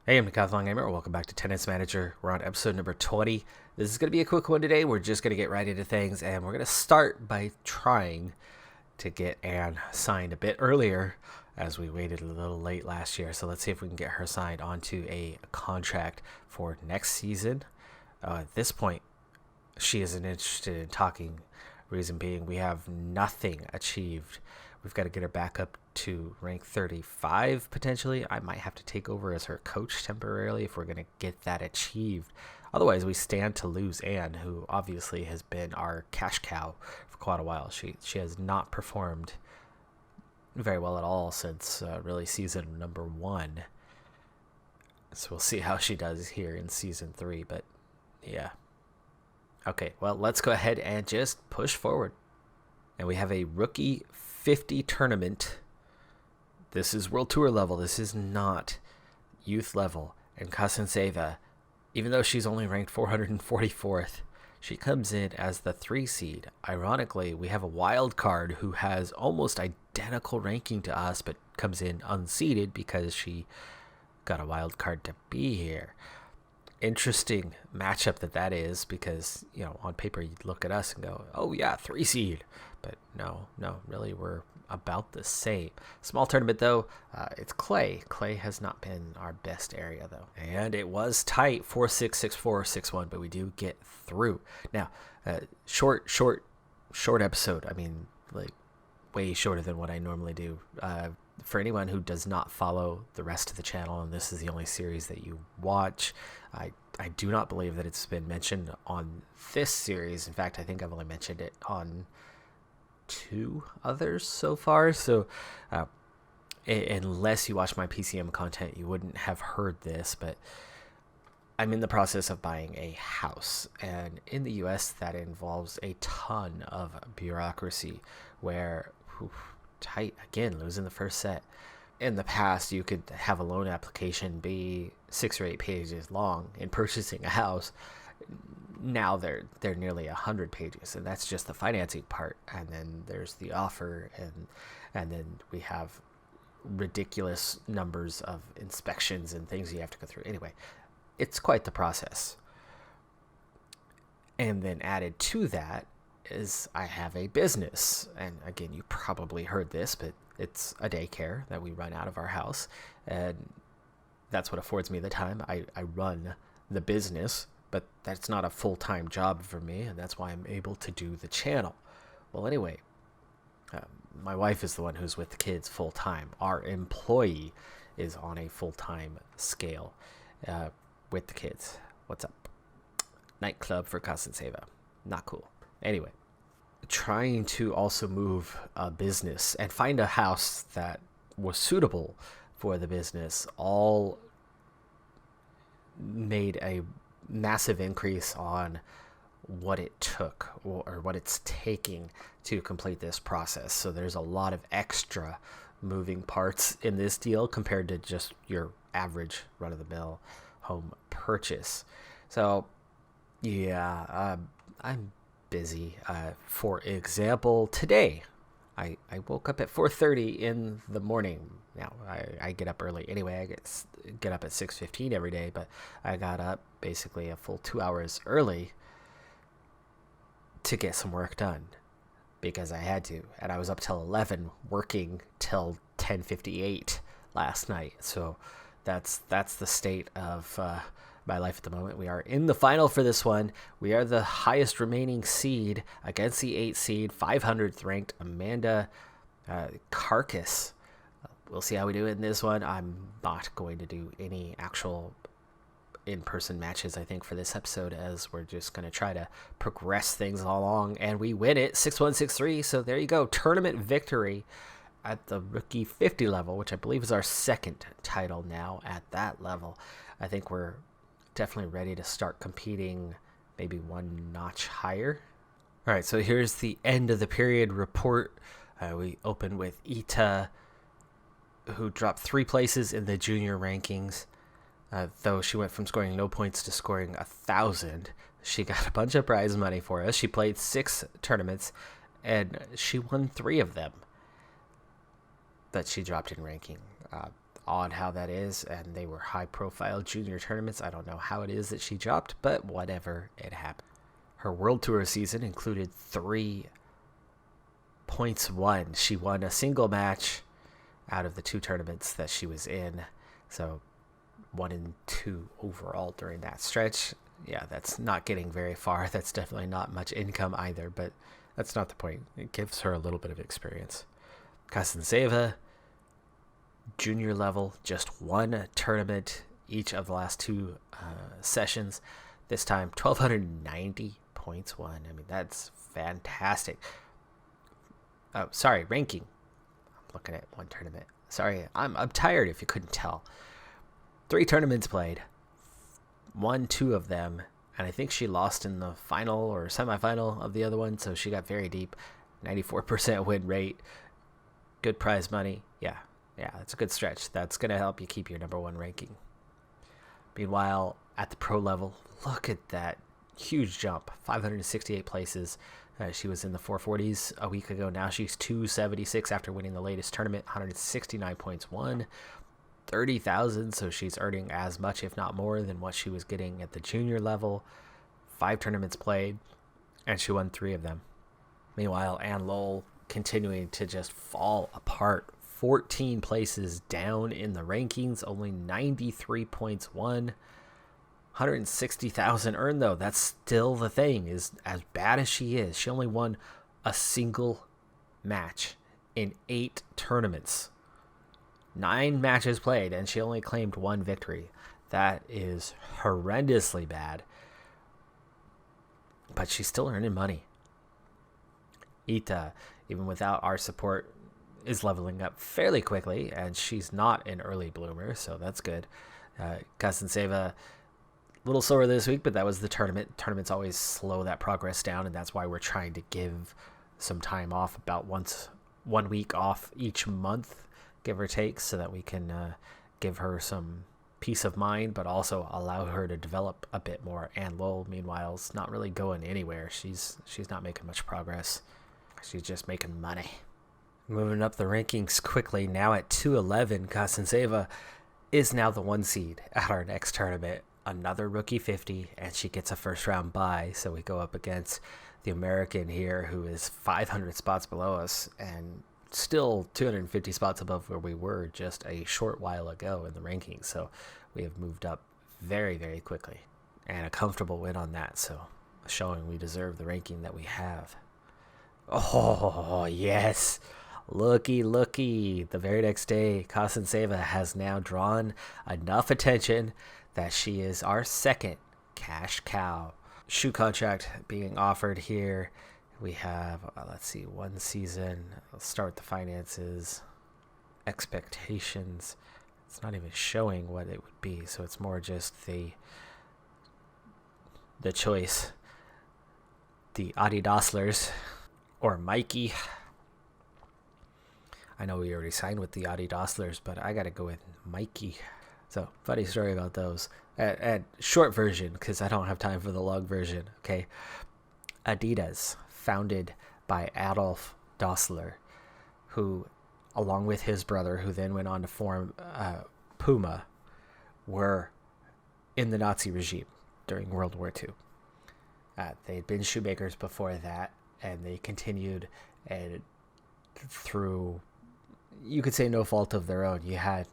Hey, I'm Decathlon Gamer. Welcome back to Tennis Manager. We're on episode number 20. This is going to be a quick one today. We're just going to get right into things, and we're going to start by trying to get Anne signed a bit earlier, as we waited a little late last year. So let's see if we can get her signed onto a contract for next season. At this point, she isn't interested in talking. Reason being, we have nothing achieved. We've got to get her back up to rank 35 potentially. I might have to take over as her coach temporarily if we're going to get that achieved. Otherwise, we stand to lose Anne, who obviously has been our cash cow for quite a while. She has not performed very well at all since really season number 1. So we'll see how she does here in season 3. But yeah. Okay, well, let's go ahead and just push forward. And we have a rookie 50 tournament. This is World Tour level. This is not youth level. And Kasanseva, even though she's only ranked 444th, she comes in as the 3 seed. Ironically, we have a wild card who has almost identical ranking to us, but comes in unseeded because she got a wild card to be here. Interesting matchup that is, because on paper you'd look at us and go, oh yeah, 3 seed, but no, really we're about the same. Small tournament though. It's clay has not been our best area though, and it was tight, 4-6, 6-4, 6-1, but we do get through. Now short episode. I mean, like, way shorter than what I normally do. For anyone who does not follow the rest of the channel, and this is the only series that you watch, I do not believe that it's been mentioned on this series. In fact, I think I've only mentioned it on 2 others so far. So unless you watch my PCM content, you wouldn't have heard this, but I'm in the process of buying a house. And in the US, that involves a ton of bureaucracy where, tight again, losing the first set. In the past, you could have a loan application be 6 or 8 pages long in purchasing a house. Now they're nearly 100 pages, and that's just the financing part. And then there's the offer, and then we have ridiculous numbers of inspections and things you have to go through. Anyway, it's quite the process. And then added to that is I have a business. And again, you probably heard this, but it's a daycare that we run out of our house. And that's what affords me the time. I run the business, but that's not a full-time job for me. And that's why I'm able to do the channel. Well, anyway, my wife is the one who's with the kids full-time. Our employee is on a full-time scale with the kids. What's up? Nightclub for Kasanseva. Not cool. Anyway, trying to also move a business and find a house that was suitable for the business all made a massive increase on what it took or what it's taking to complete this process. So there's a lot of extra moving parts in this deal compared to just your average run-of-the-mill home purchase. So yeah, I'm busy. For example, today I woke up at 4:30 in the morning. Now I get up early anyway. I get up at 6:15 every day, but I got up basically a full 2 hours early to get some work done because I had to, and I was up till 11 working till 10:58 last night. So that's the state of my life at the moment. We are in the final for this one. We are the highest remaining seed against the 8 seed, 500th ranked Amanda Carcass. We'll see how we do in this one. I'm not going to do any actual in-person matches, I think, for this episode, as we're just going to try to progress things along, and we win it 6-1, 6-3. So there you go, tournament victory at the rookie 50 level, which I believe is our second title now at that level. I think we're definitely ready to start competing maybe one notch higher. All right, so here's the end of the period report. We open with Ita, who dropped 3 places in the junior rankings. Though she went from scoring no points to scoring 1,000. She got a bunch of prize money for us. She played 6 tournaments, and she won 3 of them. But she dropped in ranking. odd how that is, and they were high-profile junior tournaments. I don't know how it is that she dropped, but whatever, it happened. Her World Tour season included 3 points won. She won a single match out of the 2 tournaments that she was in, so 1 and 2 overall during that stretch. Yeah, that's not getting very far. That's definitely not much income either, but that's not the point. It gives her a little bit of experience. Kasanseva, junior level, just 1 tournament each of the last 2 sessions. This time, 1,290 points won. I mean, that's fantastic. Oh, sorry, ranking. I'm looking at 1 tournament. Sorry, I'm tired if you couldn't tell. 3 tournaments played. Won 2 of them, and I think she lost in the final or semifinal of the other one, so she got very deep. 94% win rate. Good prize money. Yeah, that's a good stretch. That's going to help you keep your number 1 ranking. Meanwhile, at the pro level, look at that huge jump. 568 places. She was in the 440s a week ago. Now she's 276 after winning the latest tournament. 169 points won. 30,000, so she's earning as much, if not more, than what she was getting at the junior level. 5 tournaments played, and she won 3 of them. Meanwhile, Ann Lowell continuing to just fall apart. 14 places down in the rankings, only 93 points won. 160,000 earned, though. That's still the thing, is as bad as she is. She only won a single match in 8 tournaments. 9 matches played, and she only claimed 1 victory. That is horrendously bad. But she's still earning money. Ita, even without our support, is leveling up fairly quickly, and she's not an early bloomer, so that's good. Kasanseva, a little slower this week, but that was the tournament. Tournaments always slow that progress down, and that's why we're trying to give some time off, about 1 week off each month, give or take, so that we can give her some peace of mind, but also allow her to develop a bit more. And Lowell, meanwhile, is not really going anywhere. She's not making much progress. She's just making money. Moving up the rankings quickly, now at 211, Kasanseva is now the 1 seed at our next tournament. Another rookie 50, and she gets a first round bye, so we go up against the American here, who is 500 spots below us, and still 250 spots above where we were just a short while ago in the rankings. So we have moved up very, very quickly, and a comfortable win on that. So showing we deserve the ranking that we have. Oh, yes. Looky. The very next day, Kasanseva has now drawn enough attention that she is our second cash cow. Shoe contract being offered here. We have, 1 season. Let's start with the finances. Expectations. It's not even showing what it would be, so it's more just the choice. The Adidasslers, or Mikey. I know we already signed with the Adidasslers, but I gotta go with Mikey. So, funny story about those. At short version, because I don't have time for the long version, okay? Adidas, founded by Adolf Dassler, who, along with his brother, who then went on to form Puma, were in the Nazi regime during World War II. They had been shoemakers before that, and they continued, and through, you could say, no fault of their own. You had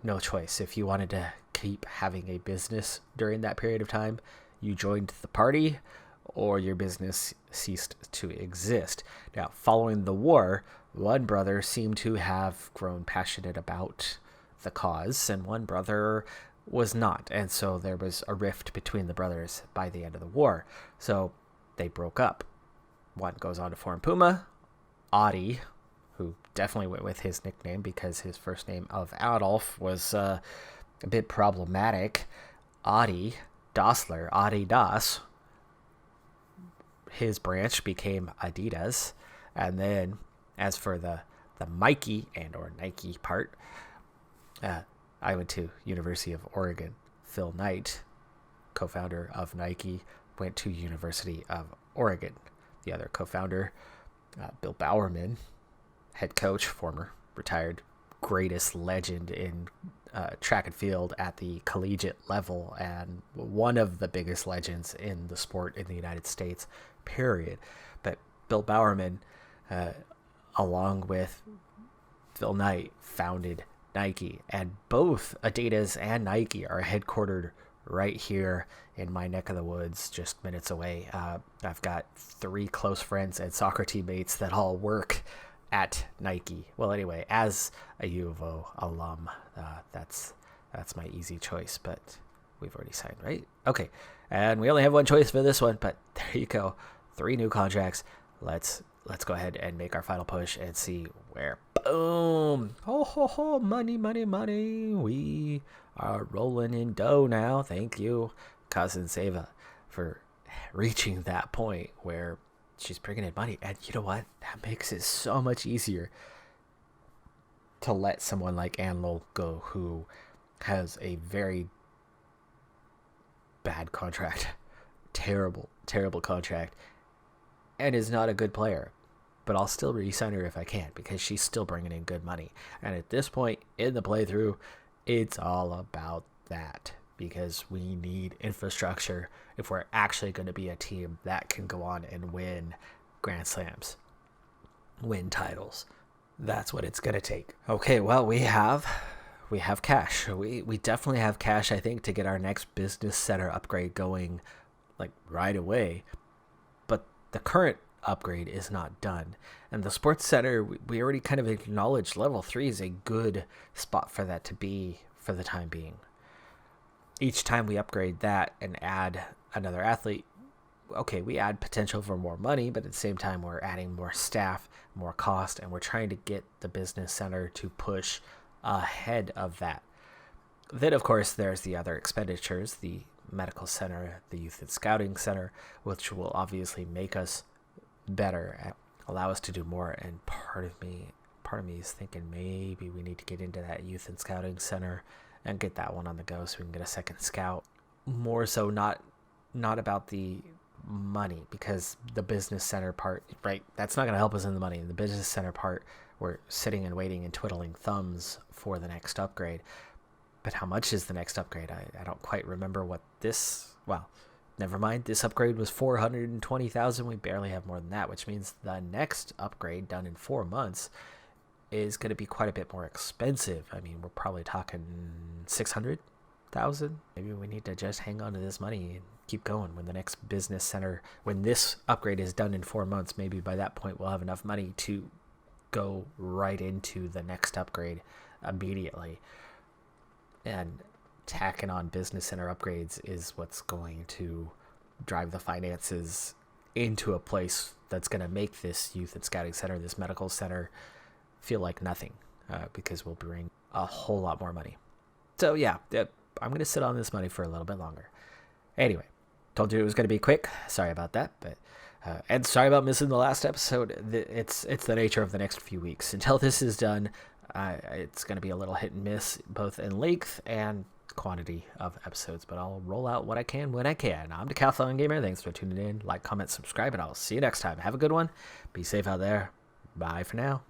no choice. If you wanted to keep having a business during that period of time, you joined the party, or your business ceased to exist. Now, following the war, one brother seemed to have grown passionate about the cause, and one brother was not. And so there was a rift between the brothers by the end of the war. So they broke up. One goes on to form Puma. Adi, who definitely went with his nickname because his first name of Adolf was a bit problematic. Adi Dassler, Adi Das, his branch became Adidas. And then as for the Mikey and or Nike part, I went to University of Oregon. Phil Knight, co-founder of Nike, went to University of Oregon. The other co-founder, Bill Bowerman, head coach, former retired greatest legend in track and field at the collegiate level, and one of the biggest legends in the sport in the United States, period. But Bill Bowerman, along with Phil Knight, founded Nike, and both Adidas and Nike are headquartered right here in my neck of the woods, just minutes away. I've got 3 close friends and soccer teammates that all work at Nike. Well, anyway, as a U of O alum, that's my easy choice, but we've already signed, right? Okay, and we only have one choice for this one, but there you go. 3 new contracts. Let's go ahead and make our final push and see where. Boom! Oh ho ho! Money, money, money! We are rolling in dough now. Thank you, Cousin Seva, for reaching that point where she's bringing in money. And you know what? That makes it so much easier to let someone like Ann Lowell go, who has a very bad contract, terrible contract, and is not a good player. But I'll still re-sign her if I can, because she's still bringing in good money. And at this point in the playthrough, it's all about that, because we need infrastructure if we're actually going to be a team that can go on and win Grand Slams, win titles. That's what it's going to take. Okay, well, we have cash. We definitely have cash, I think, to get our next business center upgrade going like right away. But the current upgrade is not done, and the sports center, we already kind of acknowledged level 3 is a good spot for that to be for the time being. Each time we upgrade that and add another athlete, okay, we add potential for more money, but at the same time we're adding more staff, more cost, and we're trying to get the business center to push ahead of that. Then of course there's the other expenditures, the medical center, the youth and scouting center, which will obviously make us better and allow us to do more. And part of me is thinking maybe we need to get into that youth and scouting center and get that one on the go so we can get a second scout. More so not about the money, because the business center part, right, that's not going to help us in the money. In the business center part, we're sitting and waiting and twiddling thumbs for the next upgrade. But how much is the next upgrade? I don't quite remember what this, well, never mind. This upgrade was $420,000. We barely have more than that, which means the next upgrade done in 4 months is going to be quite a bit more expensive. I mean, we're probably talking $600,000. Maybe we need to just hang on to this money and keep going. When the next business center, when this upgrade is done in 4 months, maybe by that point we'll have enough money to go right into the next upgrade immediately. And tacking on business center upgrades is what's going to drive the finances into a place that's going to make this youth and scouting center, this medical center, feel like nothing, because we'll bring a whole lot more money. So yeah, I'm going to sit on this money for a little bit longer. Anyway, told you it was going to be quick. Sorry about that, but and sorry about missing the last episode. It's the nature of the next few weeks. Until this is done, it's going to be a little hit and miss, both in length and quantity of episodes, but I'll roll out what I can when I can. I'm Decathlon Gamer. Thanks for tuning in. Like, comment, subscribe, and I'll see you next time. Have a good one. Be safe out there. Bye for now.